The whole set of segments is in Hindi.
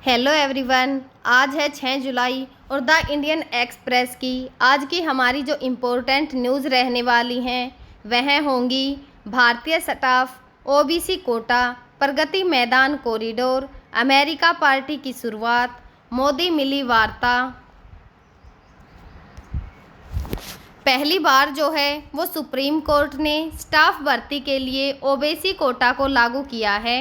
Hello everyone. आज है 6 जुलाई और द इंडियन एक्सप्रेस की आज की हमारी जो इम्पोर्टेंट न्यूज़ रहने वाली हैं वह होंगी भारतीय staff OBC Kota, Pragati Maidan corridor, America party की शुरुआत, मोदी मिली वार्ता। पहली बार जो है वो सुप्रीम कोर्ट ने स्टाफ भर्ती के लिए ओबीसी कोटा को लागू किया है।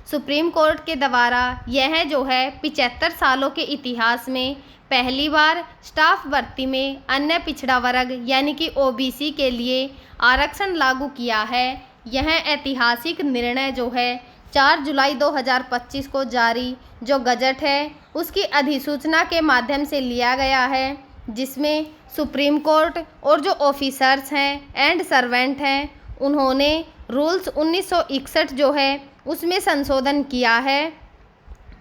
सुप्रीम कोर्ट के द्वारा यह जो है 75 सालों के इतिहास में पहली बार स्टाफ भर्ती में अन्य पिछड़ा वर्ग यानी कि ओबीसी के लिए आरक्षण लागू किया है। यह ऐतिहासिक निर्णय जो है 4 जुलाई 2025 को जारी जो गजट है उसकी अधिसूचना के माध्यम से लिया गया है, जिसमें सुप्रीम कोर्ट और जो ऑफिसर्स हैं एंड सर्वेंट हैं उन्होंने रूल्स 1961 जो है उसमें संशोधन किया है।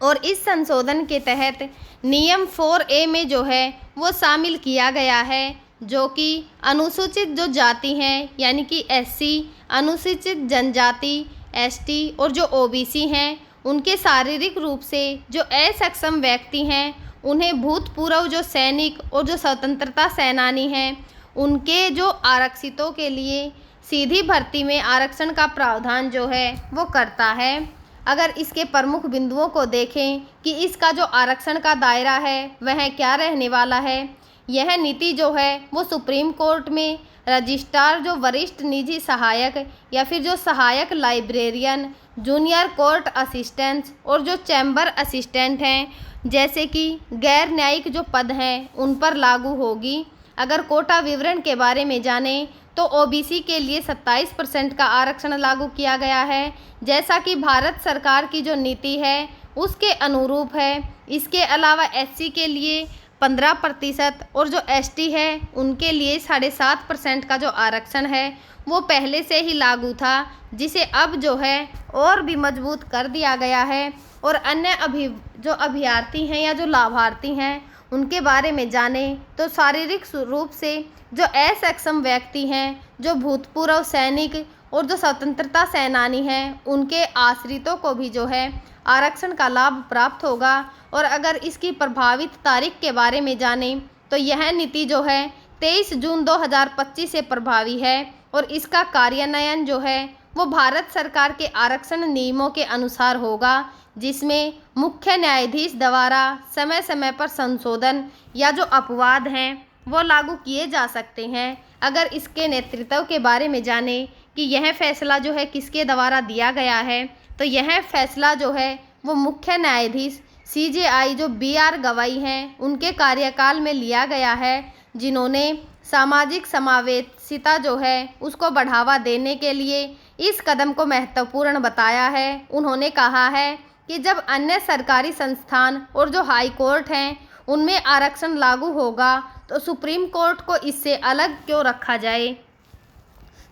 और इस संशोधन के तहत नियम 4A में जो है वो शामिल किया गया है, जो कि अनुसूचित जो जाति हैं यानी कि एससी, अनुसूचित जनजाति एसटी और जो ओबीसी हैं उनके शारीरिक रूप से जो असक्षम व्यक्ति हैं उन्हें भूतपूर्व जो सैनिक और जो स्वतंत्रता सेनानी हैं उनके जो आरक्षितों के लिए सीधी भर्ती में आरक्षण का प्रावधान जो है वो करता है। अगर इसके प्रमुख बिंदुओं को देखें कि इसका जो आरक्षण का दायरा है वह क्या रहने वाला है, यह नीति जो है वो सुप्रीम कोर्ट में रजिस्ट्रार, जो वरिष्ठ निजी सहायक या फिर जो सहायक लाइब्रेरियन, जूनियर कोर्ट असिस्टेंट्स और जो चैम्बर असिस्टेंट हैं जैसे कि गैर न्यायिक जो पद हैं उन पर लागू होगी। अगर कोटा विवरण के बारे में जानें तो ओबीसी के लिए 27% का आरक्षण लागू किया गया है, जैसा कि भारत सरकार की जो नीति है उसके अनुरूप है। इसके अलावा एससी के लिए 15% और जो एसटी है उनके लिए 7.5% का जो आरक्षण है वो पहले से ही लागू था, जिसे अब जो है और भी मजबूत कर दिया गया है। और अन्य जो अभ्यर्थी हैं या जो लाभार्थी हैं उनके बारे में जाने तो शारीरिक रूप से जो असक्षम व्यक्ति हैं, जो भूतपूर्व सैनिक और जो स्वतंत्रता सेनानी हैं उनके आश्रितों को भी जो है आरक्षण का लाभ प्राप्त होगा। और अगर इसकी प्रभावित तारीख के बारे में जाने तो यह नीति जो है 23 जून 2025 से प्रभावी है और इसका कार्यान्वयन जो है वो भारत सरकार के आरक्षण नियमों के अनुसार होगा, जिसमें मुख्य न्यायाधीश द्वारा समय समय पर संशोधन या जो अपवाद हैं वो लागू किए जा सकते हैं। अगर इसके नेतृत्व के बारे में जाने कि यह फैसला जो है किसके द्वारा दिया गया है तो यह फैसला जो है वो मुख्य न्यायाधीश CJI जो BR गवाई हैं उनके कार्यकाल में लिया गया है, जिन्होंने सामाजिक समावेशिता जो है उसको बढ़ावा देने के लिए इस कदम को महत्वपूर्ण बताया है। उन्होंने कहा है कि जब अन्य सरकारी संस्थान और जो हाई कोर्ट हैं उनमें आरक्षण लागू होगा तो सुप्रीम कोर्ट को इससे अलग क्यों रखा जाए।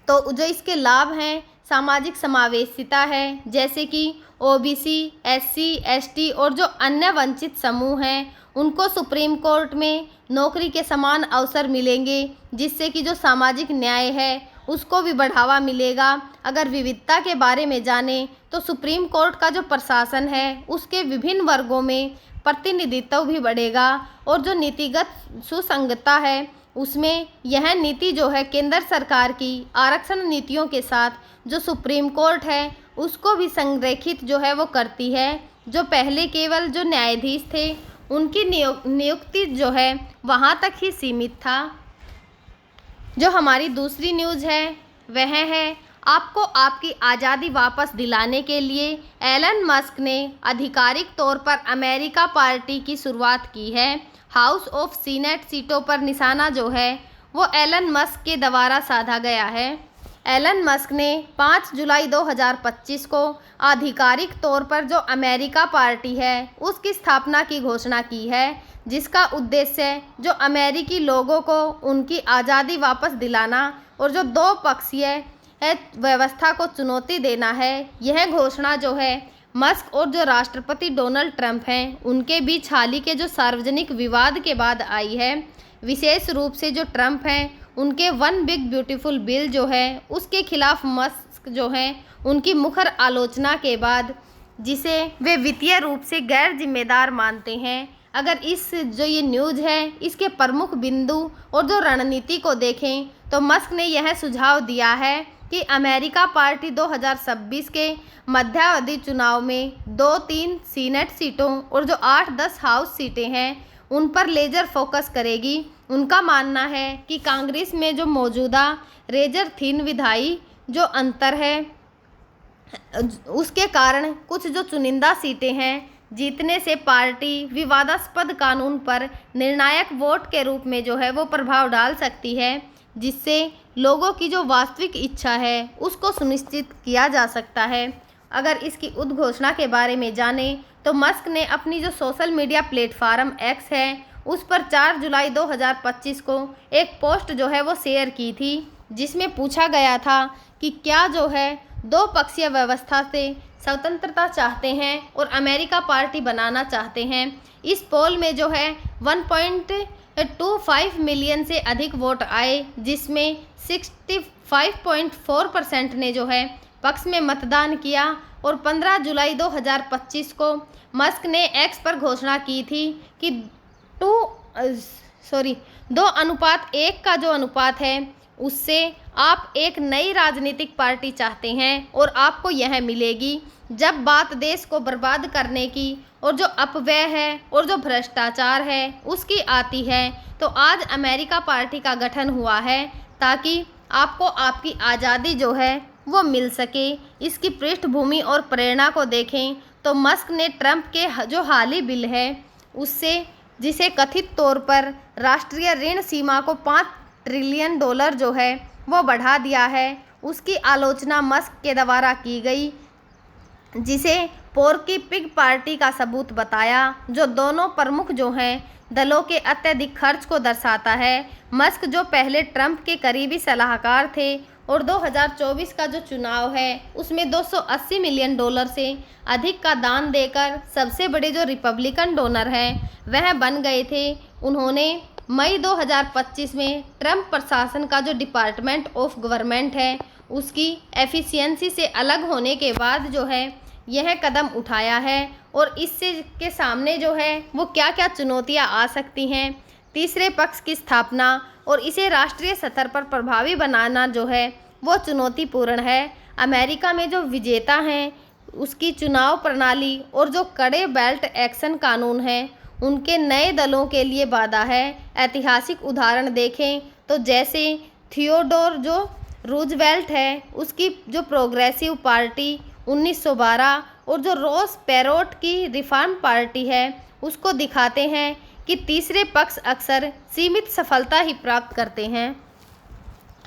तो जो इसके लाभ हैं सामाजिक समावेशिता है, जैसे कि ओबीसी, एससी, एसटी और जो अन्य वंचित समूह हैं उनको सुप्रीम कोर्ट में नौकरी के समान अवसर मिलेंगे, जिससे कि जो सामाजिक न्याय है उसको भी बढ़ावा मिलेगा। अगर विविधता के बारे में जाने तो सुप्रीम कोर्ट का जो प्रशासन है उसके विभिन्न वर्गों में प्रतिनिधित्व भी बढ़ेगा और जो नीतिगत सुसंगतता है उसमें यह नीति जो है केंद्र सरकार की आरक्षण नीतियों के साथ जो सुप्रीम कोर्ट है उसको भी संरेखित जो है वो करती है। जो पहले केवल जो न्यायाधीश थे उनकी नियुक्ति जो है वहाँ तक ही सीमित था। जो हमारी दूसरी न्यूज़ है वह है आपको आपकी आज़ादी वापस दिलाने के लिए एलन मस्क ने आधिकारिक तौर पर अमेरिका पार्टी की शुरुआत की है। हाउस ऑफ सीनेट सीटों पर निशाना जो है वो एलन मस्क के द्वारा साधा गया है। एलन मस्क ने 5 जुलाई 2025 को आधिकारिक तौर पर जो अमेरिका पार्टी है उसकी स्थापना की घोषणा की है, जिसका उद्देश्य जो अमेरिकी लोगों को उनकी आज़ादी वापस दिलाना और जो दो पक्षीय व्यवस्था को चुनौती देना है। यह घोषणा जो है मस्क और जो राष्ट्रपति डोनाल्ड ट्रंप हैं उनके बीच हाल ही के जो सार्वजनिक विवाद के बाद आई है। विशेष रूप से जो ट्रंप हैं उनके वन बिग ब्यूटीफुल बिल जो है उसके खिलाफ मस्क जो हैं उनकी मुखर आलोचना के बाद जिसे वे वित्तीय रूप से गैर जिम्मेदार मानते हैं। अगर इस जो ये न्यूज़ है इसके प्रमुख बिंदु और जो रणनीति को देखें तो मस्क ने यह सुझाव दिया है कि अमेरिका पार्टी 2026 के मध्यावधि चुनाव में 2-3 सीनेट सीटों और जो 8-10 हाउस सीटें हैं उन पर लेजर फोकस करेगी। उनका मानना है कि कांग्रेस में जो मौजूदा रेजर थिन विधायी जो अंतर है उसके कारण कुछ जो चुनिंदा सीटें हैं जीतने से पार्टी विवादास्पद कानून पर निर्णायक वोट के रूप में जो है वो प्रभाव डाल सकती है, जिससे लोगों की जो वास्तविक इच्छा है उसको सुनिश्चित किया जा सकता है। अगर इसकी उद्घोषणा के बारे में जानें तो मस्क ने अपनी जो सोशल मीडिया प्लेटफार्म एक्स है उस पर 4 जुलाई 2025 को एक पोस्ट जो है वो शेयर की थी, जिसमें पूछा गया था कि क्या जो है दो पक्षीय व्यवस्था से स्वतंत्रता चाहते हैं और अमेरिका पार्टी बनाना चाहते हैं। इस पोल में जो है 1.25 मिलियन से अधिक वोट आए, जिसमें 65.4% ने जो है पक्ष में मतदान किया और 15 जुलाई 2025 को मस्क ने एक्स पर घोषणा की थी कि 2:1 का जो अनुपात है उससे आप एक नई राजनीतिक पार्टी चाहते हैं और आपको यह मिलेगी। जब बात देश को बर्बाद करने की और जो अपव्यय है और जो भ्रष्टाचार है उसकी आती है तो आज अमेरिका पार्टी का गठन हुआ है ताकि आपको आपकी आज़ादी जो है वो मिल सके। इसकी पृष्ठभूमि और प्रेरणा को देखें तो मस्क ने ट्रंप के जो हाली बिल है उससे जिसे कथित तौर पर राष्ट्रीय ऋण सीमा को $5 ट्रिलियन जो है वो बढ़ा दिया है, उसकी आलोचना मस्क के द्वारा की गई, जिसे पोर्की पिग पार्टी का सबूत बताया, जो दोनों प्रमुख जो हैं दलों के अत्यधिक खर्च को दर्शाता है। मस्क जो पहले ट्रंप के करीबी सलाहकार थे और 2024 का जो चुनाव है उसमें $280 मिलियन से अधिक का दान देकर सबसे बड़े जो रिपब्लिकन डोनर हैं वह बन गए थे। उन्होंने मई 2025 में ट्रंप प्रशासन का जो डिपार्टमेंट ऑफ गवर्नमेंट है उसकी एफिशिएंसी से अलग होने के बाद जो है यह कदम उठाया है और इससे के सामने जो है वो क्या क्या चुनौतियां आ सकती हैं। तीसरे पक्ष की स्थापना और इसे राष्ट्रीय स्तर पर प्रभावी बनाना जो है वो चुनौतीपूर्ण है। अमेरिका में जो विजेता हैं उसकी चुनाव प्रणाली और जो कड़े बेल्ट एक्शन कानून हैं उनके नए दलों के लिए बाधा है। ऐतिहासिक उदाहरण देखें तो जैसे थियोडोर जो रूजवेल्ट है उसकी जो प्रोग्रेसिव पार्टी 1912 और जो रोस पेरोट की रिफॉर्म पार्टी है उसको दिखाते हैं कि तीसरे पक्ष अक्सर सीमित सफलता ही प्राप्त करते हैं।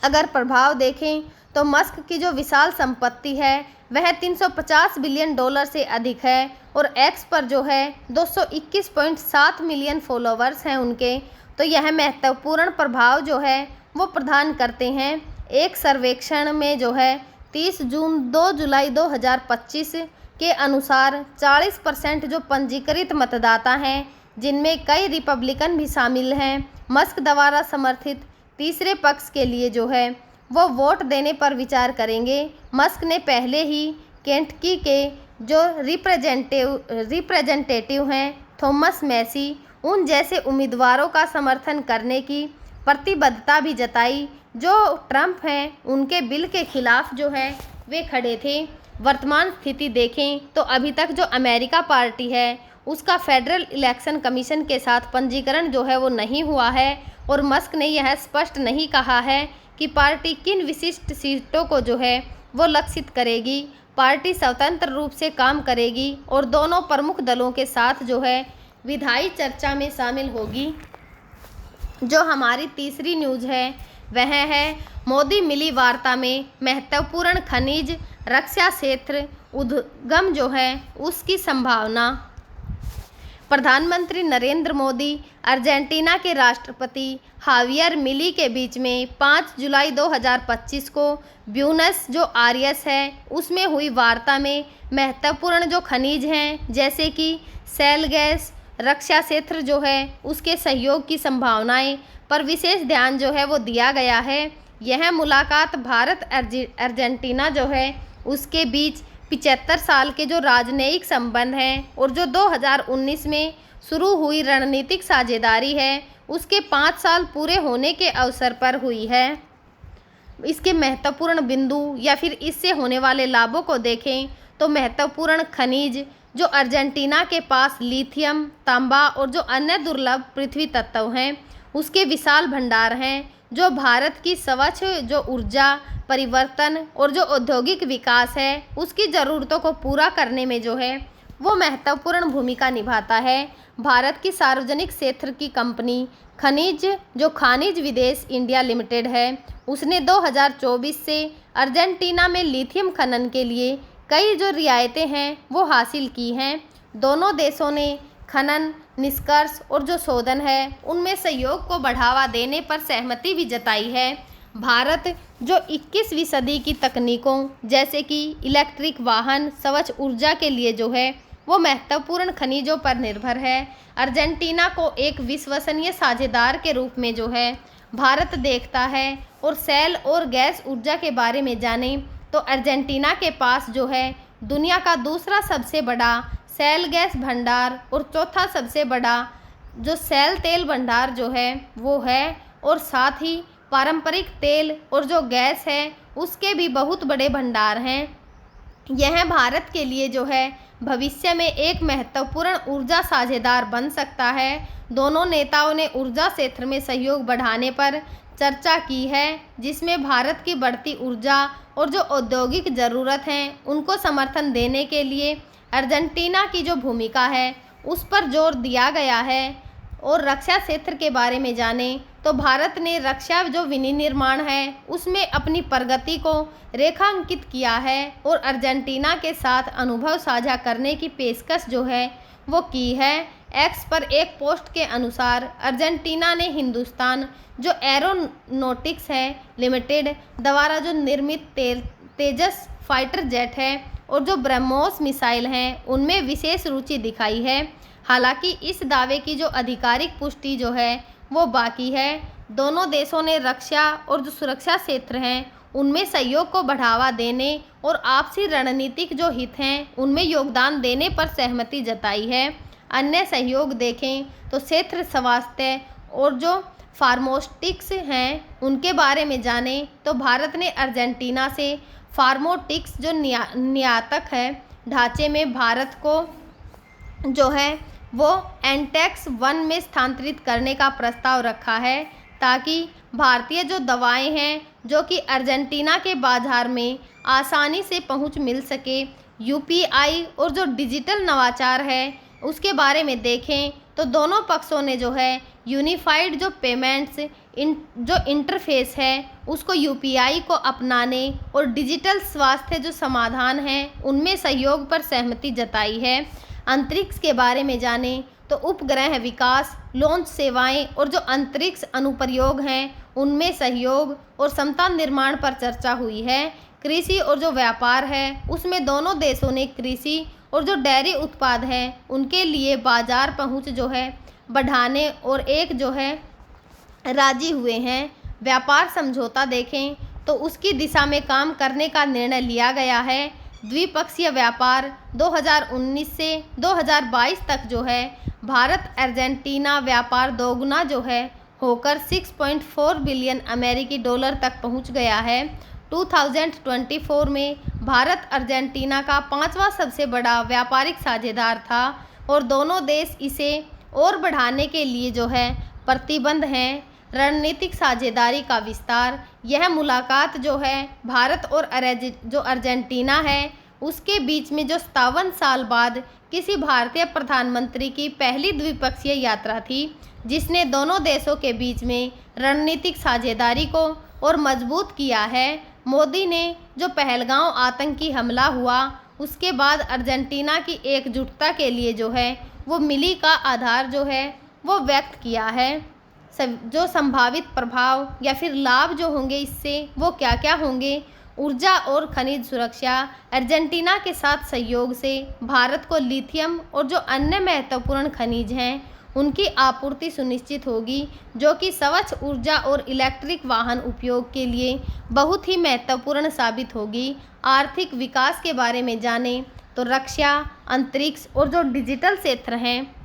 अगर प्रभाव देखें तो मस्क की जो विशाल संपत्ति है वह $350 बिलियन से अधिक है और एक्स पर जो है 221.7 मिलियन फॉलोवर्स हैं उनके, तो यह महत्वपूर्ण प्रभाव जो है वो प्रदान करते हैं। एक सर्वेक्षण में जो है 2 जुलाई 2025 के अनुसार 40% जो पंजीकृत मतदाता हैं जिनमें कई रिपब्लिकन भी शामिल हैं, मस्क द्वारा समर्थित तीसरे पक्ष के लिए जो है वो वोट देने पर विचार करेंगे। मस्क ने पहले ही केंटकी के जो रिप्रेजेंटेटिव हैं थॉमस मैसी उन जैसे उम्मीदवारों का समर्थन करने की प्रतिबद्धता भी जताई जो ट्रंप हैं उनके बिल के खिलाफ जो है वे खड़े थे। वर्तमान स्थिति देखें तो अभी तक जो अमेरिका पार्टी है उसका फेडरल इलेक्शन कमीशन के साथ पंजीकरण जो है वो नहीं हुआ है और मस्क ने यह स्पष्ट नहीं कहा है कि पार्टी किन विशिष्ट सीटों को जो है वो लक्षित करेगी। पार्टी स्वतंत्र रूप से काम करेगी और दोनों प्रमुख दलों के साथ जो है विधायी चर्चा में शामिल होगी। जो हमारी तीसरी न्यूज़ है वह है मोदी मिली वार्ता में महत्वपूर्ण खनिज रक्षा क्षेत्र उद्गम जो है उसकी संभावना। प्रधानमंत्री नरेंद्र मोदी अर्जेंटीना के राष्ट्रपति हावियर मिली के बीच में 5 जुलाई 2025 को ब्यूनस जो आयर्स है उसमें हुई वार्ता में महत्वपूर्ण जो खनिज हैं जैसे कि शैल गैस रक्षा क्षेत्र जो है उसके सहयोग की संभावनाएं पर विशेष ध्यान जो है वो दिया गया है। यह मुलाकात भारत अर्जेंटीना जो है उसके बीच 75 साल के जो राजनयिक संबंध हैं और जो 2019 में शुरू हुई रणनीतिक साझेदारी है उसके 5 साल पूरे होने के अवसर पर हुई है। इसके महत्वपूर्ण बिंदु या फिर इससे होने वाले लाभों को देखें तो महत्वपूर्ण खनिज जो अर्जेंटीना के पास लिथियम, तांबा और जो अन्य दुर्लभ पृथ्वी तत्व हैं उसके विशाल भंडार हैं, जो भारत की स्वच्छ जो ऊर्जा परिवर्तन और जो औद्योगिक विकास है उसकी ज़रूरतों को पूरा करने में जो है वो महत्वपूर्ण भूमिका निभाता है। भारत की सार्वजनिक क्षेत्र की कंपनी खनिज विदेश इंडिया लिमिटेड है, उसने 2024 से अर्जेंटीना में लिथियम खनन के लिए कई जो रियायतें हैं वो हासिल की हैं। दोनों देशों ने खनन निष्कर्ष और जो शोधन है उनमें सहयोग को बढ़ावा देने पर सहमति भी जताई है। भारत जो 21वीं सदी की तकनीकों जैसे कि इलेक्ट्रिक वाहन, स्वच्छ ऊर्जा के लिए जो है वो महत्वपूर्ण खनिजों पर निर्भर है। अर्जेंटीना को एक विश्वसनीय साझेदार के रूप में जो है भारत देखता है। और सेल और गैस ऊर्जा के बारे में जानें तो अर्जेंटीना के पास जो है दुनिया का दूसरा सबसे बड़ा सेल गैस भंडार और चौथा सबसे बड़ा जो सेल तेल भंडार जो है वो है, और साथ ही पारंपरिक तेल और जो गैस है उसके भी बहुत बड़े भंडार हैं। यह भारत के लिए जो है भविष्य में एक महत्वपूर्ण ऊर्जा साझेदार बन सकता है। दोनों नेताओं ने ऊर्जा क्षेत्र में सहयोग बढ़ाने पर चर्चा की है, जिसमें भारत की बढ़ती ऊर्जा और जो औद्योगिक ज़रूरत हैं उनको समर्थन देने के लिए अर्जेंटीना की जो भूमिका है उस पर जोर दिया गया है। और रक्षा क्षेत्र के बारे में जानें तो भारत ने रक्षा जो विनिर्माण है उसमें अपनी प्रगति को रेखांकित किया है और अर्जेंटीना के साथ अनुभव साझा करने की पेशकश जो है वो की है। एक्स पर एक पोस्ट के अनुसार अर्जेंटीना ने हिंदुस्तान जो एरोनॉटिक्स है लिमिटेड द्वारा जो निर्मित तेजस फाइटर जेट है और जो ब्रह्मोस मिसाइल हैं उनमें विशेष रुचि दिखाई है। हालांकि इस दावे की जो आधिकारिक पुष्टि जो है वो बाकी है। दोनों देशों ने रक्षा और जो सुरक्षा क्षेत्र हैं उनमें सहयोग को बढ़ावा देने और आपसी रणनीतिक जो हित हैं उनमें योगदान देने पर सहमति जताई है। अन्य सहयोग देखें तो क्षेत्र स्वास्थ्य और जो फार्मास्यूटिक्स हैं उनके बारे में जानें तो भारत ने अर्जेंटीना से फार्मास्यूटिक्स जो निर्यातक है ढांचे में भारत को जो है वो एंटेक्स 1 में स्थानांतरित करने का प्रस्ताव रखा है, ताकि भारतीय जो दवाएं हैं जो कि अर्जेंटीना के बाजार में आसानी से पहुंच मिल सके। यूपीआई और जो डिजिटल नवाचार है उसके बारे में देखें तो दोनों पक्षों ने जो है यूनिफाइड जो पेमेंट्स जो इंटरफेस है उसको यूपीआई को अपनाने और डिजिटल स्वास्थ्य जो समाधान हैं उनमें सहयोग पर सहमति जताई है। अंतरिक्ष के बारे में जानें तो उपग्रह विकास, लॉन्च सेवाएं और जो अंतरिक्ष अनुप्रयोग हैं उनमें सहयोग और क्षमता निर्माण पर चर्चा हुई है। कृषि और जो व्यापार है उसमें दोनों देशों ने कृषि और जो डेयरी उत्पाद हैं उनके लिए बाजार पहुंच जो है बढ़ाने और एक जो है राजी हुए हैं। व्यापार समझौता देखें तो उसकी दिशा में काम करने का निर्णय लिया गया है। द्विपक्षीय व्यापार 2019 से 2022 तक जो है भारत अर्जेंटीना व्यापार दोगुना जो है होकर 6.4 बिलियन अमेरिकी डॉलर तक पहुंच गया है। 2024 में भारत अर्जेंटीना का 5वां सबसे बड़ा व्यापारिक साझेदार था और दोनों देश इसे और बढ़ाने के लिए जो है प्रतिबद्ध हैं। रणनीतिक साझेदारी का विस्तार, यह मुलाकात जो है भारत और जो अर्जेंटीना है उसके बीच में जो 57 साल बाद किसी भारतीय प्रधानमंत्री की पहली द्विपक्षीय यात्रा थी, जिसने दोनों देशों के बीच में रणनीतिक साझेदारी को और मजबूत किया है। मोदी ने जो पहलगांव आतंकी हमला हुआ उसके बाद अर्जेंटीना की एकजुटता के लिए जो है वो मिली का आधार जो है वो व्यक्त किया है। जो संभावित प्रभाव या फिर लाभ जो होंगे इससे वो क्या क्या होंगे। ऊर्जा और खनिज सुरक्षा, अर्जेंटीना के साथ सहयोग से भारत को लिथियम और जो अन्य महत्वपूर्ण खनिज हैं उनकी आपूर्ति सुनिश्चित होगी, जो कि स्वच्छ ऊर्जा और इलेक्ट्रिक वाहन उपयोग के लिए बहुत ही महत्वपूर्ण साबित होगी। आर्थिक विकास के बारे में जानें तो रक्षा, अंतरिक्ष और जो डिजिटल क्षेत्र हैं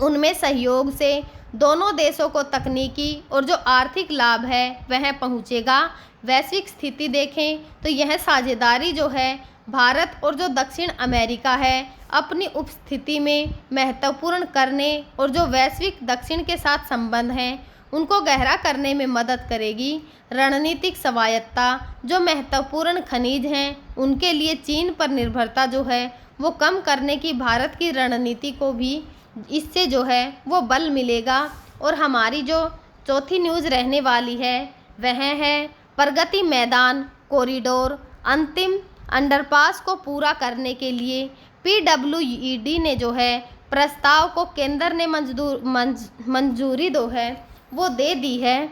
उनमें सहयोग से दोनों देशों को तकनीकी और जो आर्थिक लाभ है वह पहुंचेगा। वैश्विक स्थिति देखें तो यह साझेदारी जो है भारत और जो दक्षिण अमेरिका है अपनी उपस्थिति में महत्वपूर्ण करने और जो वैश्विक दक्षिण के साथ संबंध हैं उनको गहरा करने में मदद करेगी। रणनीतिक स्वायत्ता, जो महत्वपूर्ण खनिज हैं उनके लिए चीन पर निर्भरता जो है वो कम करने की भारत की रणनीति को भी इससे जो है वो बल मिलेगा। और हमारी जो चौथी न्यूज़ रहने वाली है वह है प्रगति मैदान कॉरिडोर अंतिम अंडरपास को पूरा करने के लिए PWED ने जो है प्रस्ताव को केंद्र ने मंजूरी दो है वो दे दी है।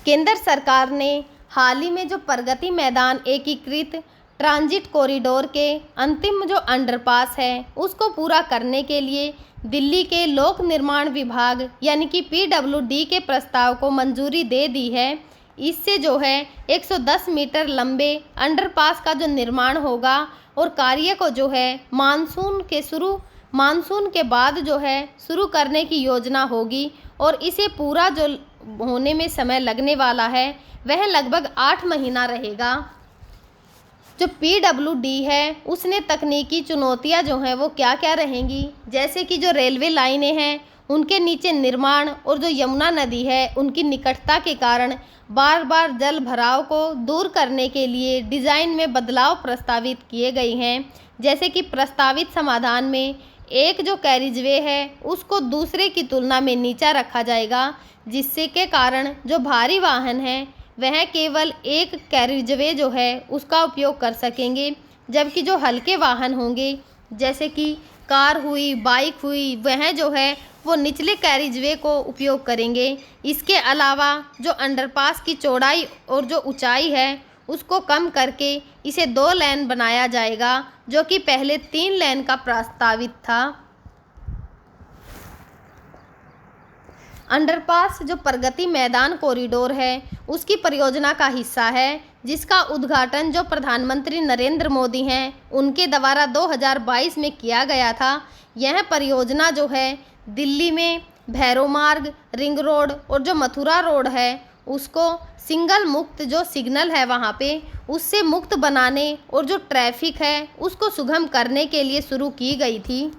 केंद्र सरकार ने हाल ही में जो प्रगति मैदान एकीकृत ट्रांजिट कॉरिडोर के अंतिम जो अंडरपास है उसको पूरा करने के लिए दिल्ली के लोक निर्माण विभाग यानी कि PWD के प्रस्ताव को मंजूरी दे दी है। इससे जो है 110 मीटर लंबे अंडरपास का जो निर्माण होगा और कार्य को जो है मानसून के बाद जो है शुरू करने की योजना होगी और इसे पूरा जो होने में समय लगने वाला है वह लगभग 8 महीना रहेगा। जो PWD है उसने तकनीकी चुनौतियां जो हैं वो क्या क्या रहेंगी, जैसे कि जो रेलवे लाइनें हैं उनके नीचे निर्माण और जो यमुना नदी है उनकी निकटता के कारण बार बार जल भराव को दूर करने के लिए डिज़ाइन में बदलाव प्रस्तावित किए गए हैं। जैसे कि प्रस्तावित समाधान में एक जो कैरिजवे है उसको दूसरे की तुलना में नीचा रखा जाएगा, जिससे के कारण जो भारी वाहन हैं वह केवल एक कैरिजवे जो है उसका उपयोग कर सकेंगे, जबकि जो हल्के वाहन होंगे जैसे कि कार हुई, बाइक हुई, वह जो है वो निचले कैरिजवे को उपयोग करेंगे। इसके अलावा जो अंडरपास की चौड़ाई और जो ऊंचाई है उसको कम करके इसे 2 लेन बनाया जाएगा, जो कि पहले 3 लेन का प्रस्तावित था। अंडरपास जो प्रगति मैदान कॉरिडोर है उसकी परियोजना का हिस्सा है, जिसका उद्घाटन जो प्रधानमंत्री नरेंद्र मोदी हैं उनके द्वारा 2022 में किया गया था। यह परियोजना जो है दिल्ली में भैरव मार्ग, रिंग रोड और जो मथुरा रोड है उसको सिंगल मुक्त जो सिग्नल है वहाँ पे उससे मुक्त बनाने और जो ट्रैफिक है उसको सुगम करने के लिए शुरू की गई थी।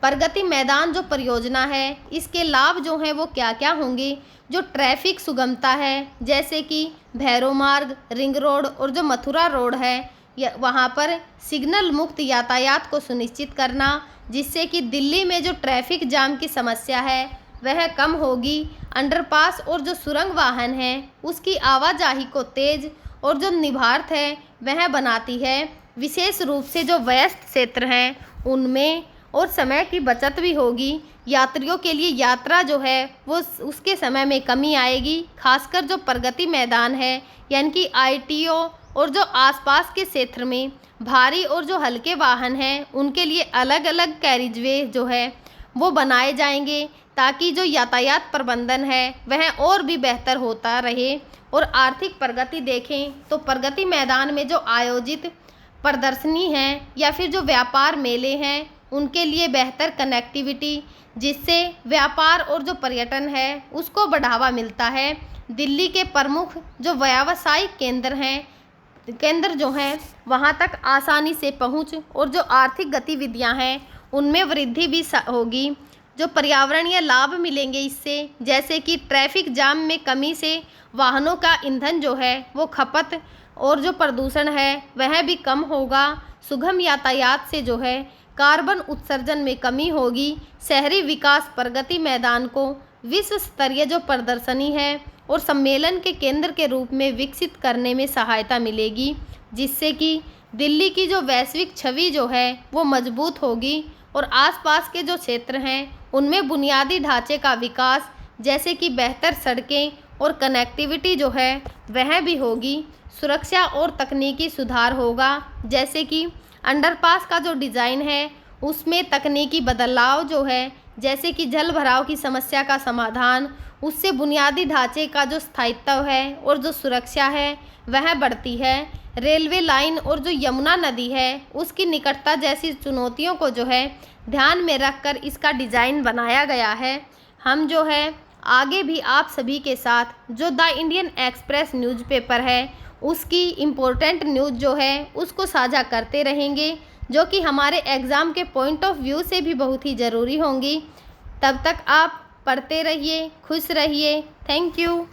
प्रगति मैदान जो परियोजना है इसके लाभ जो हैं वो क्या क्या होंगे, जो ट्रैफिक सुगमता है जैसे कि भैरव मार्ग, रिंग रोड और जो मथुरा रोड है वहाँ पर सिग्नल मुक्त यातायात को सुनिश्चित करना, जिससे कि दिल्ली में जो ट्रैफिक जाम की समस्या है वह कम होगी। अंडरपास और जो सुरंग वाहन है उसकी आवाजाही को तेज और जो निर्बाध है वह बनाती है, विशेष रूप से जो व्यस्त क्षेत्र हैं उनमें, और समय की बचत भी होगी। यात्रियों के लिए यात्रा जो है वो उसके समय में कमी आएगी, खासकर जो प्रगति मैदान है यानी कि ITO और जो आसपास के क्षेत्र में भारी और जो हल्के वाहन हैं उनके लिए अलग अलग कैरिजवे जो है वो बनाए जाएंगे, ताकि जो यातायात प्रबंधन है वह और भी बेहतर होता रहे। और आर्थिक प्रगति देखें तो प्रगति मैदान में जो आयोजित प्रदर्शनी हैं या फिर जो व्यापार मेले हैं उनके लिए बेहतर कनेक्टिविटी, जिससे व्यापार और जो पर्यटन है उसको बढ़ावा मिलता है। दिल्ली के प्रमुख जो व्यावसायिक केंद्र जो हैं वहाँ तक आसानी से पहुँच और जो आर्थिक गतिविधियाँ हैं उनमें वृद्धि भी होगी। जो पर्यावरणीय लाभ मिलेंगे इससे, जैसे कि ट्रैफिक जाम में कमी से वाहनों का ईंधन जो है वो खपत और जो प्रदूषण है वह भी कम होगा। सुगम यातायात से जो है कार्बन उत्सर्जन में कमी होगी। शहरी विकास प्रगति मैदान को विश्व स्तरीय जो प्रदर्शनी है और सम्मेलन के केंद्र के रूप में विकसित करने में सहायता मिलेगी, जिससे कि दिल्ली की जो वैश्विक छवि जो है वो मजबूत होगी। और आसपास के जो क्षेत्र हैं उनमें बुनियादी ढांचे का विकास, जैसे कि बेहतर सड़कें और कनेक्टिविटी जो है वह भी होगी। सुरक्षा और तकनीकी सुधार होगा, जैसे कि अंडरपास का जो डिज़ाइन है उसमें तकनीकी बदलाव जो है, जैसे कि जल भराव की समस्या का समाधान, उससे बुनियादी ढांचे का जो स्थायित्व है और जो सुरक्षा है वह बढ़ती है। रेलवे लाइन और जो यमुना नदी है उसकी निकटता जैसी चुनौतियों को जो है ध्यान में रखकर इसका डिज़ाइन बनाया गया है। हम जो है आगे भी आप सभी के साथ जो द इंडियन एक्सप्रेस न्यूज़पेपर है उसकी इम्पोर्टेंट न्यूज़ जो है उसको साझा करते रहेंगे, जो कि हमारे एग्ज़ाम के पॉइंट ऑफ व्यू से भी बहुत ही ज़रूरी होंगी। तब तक आप पढ़ते रहिए, खुश रहिए। Thank you.